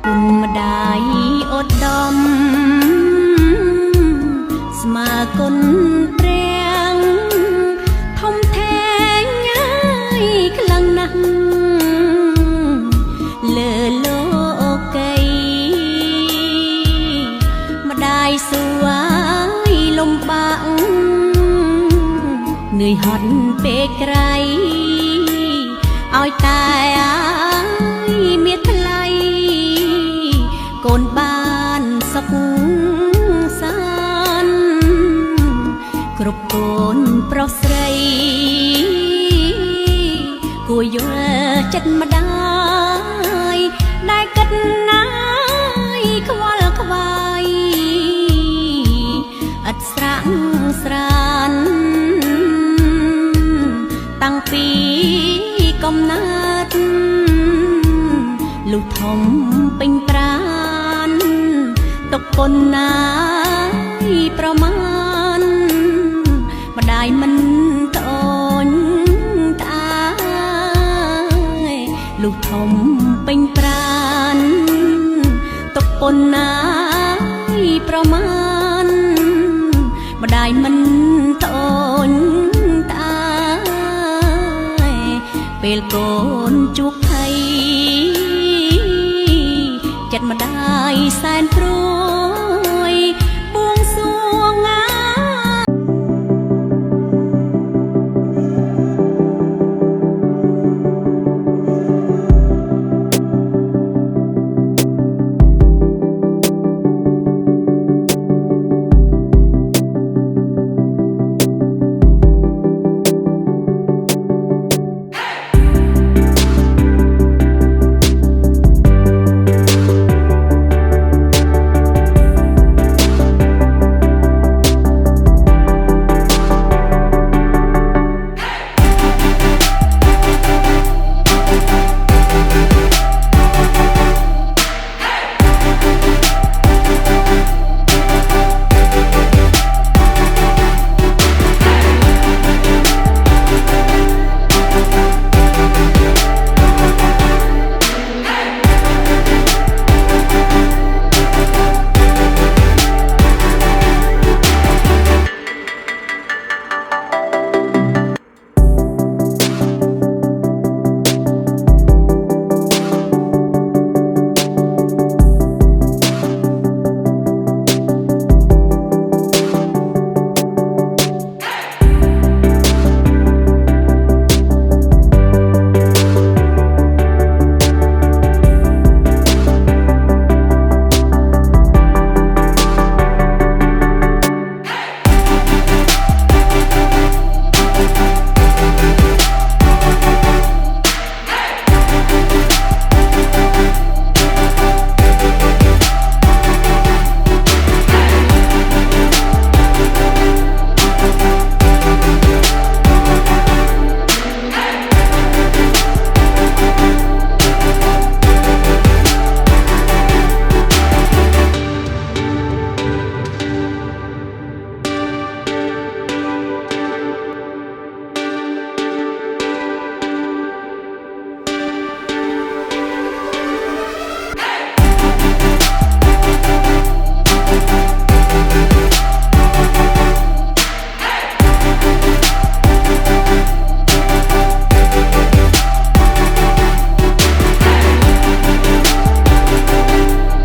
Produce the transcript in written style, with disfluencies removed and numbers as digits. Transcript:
គុណម្ដាយឧត្តមស្មើគុណព្រះធំធេងហើយខ្លាំងណាស់លើលោកីម្ដាយសួយលំបាកនឿយហត់ពេកក្រៃឲ្យតែមានថ្លៃកូនបានសុខសាន្តគ្រប់កូនប្រុសស្រីគួរយល់ចិត្តម្ដាយដែលគិតណាយខ្វល់ខ្វាយឥតស្រាក់ស្រានតាំងពីកំណើតលុះធំពេញប្រានទុកប៉ុណ្ណាប្រមាណម្ដាយមិនត្អូញត្អាយលុះធំពេញប្រានទុកប៉ុណ្ណាប្រមាណម្ដាយមិនត្អូញត្អាយពេលកូនជួប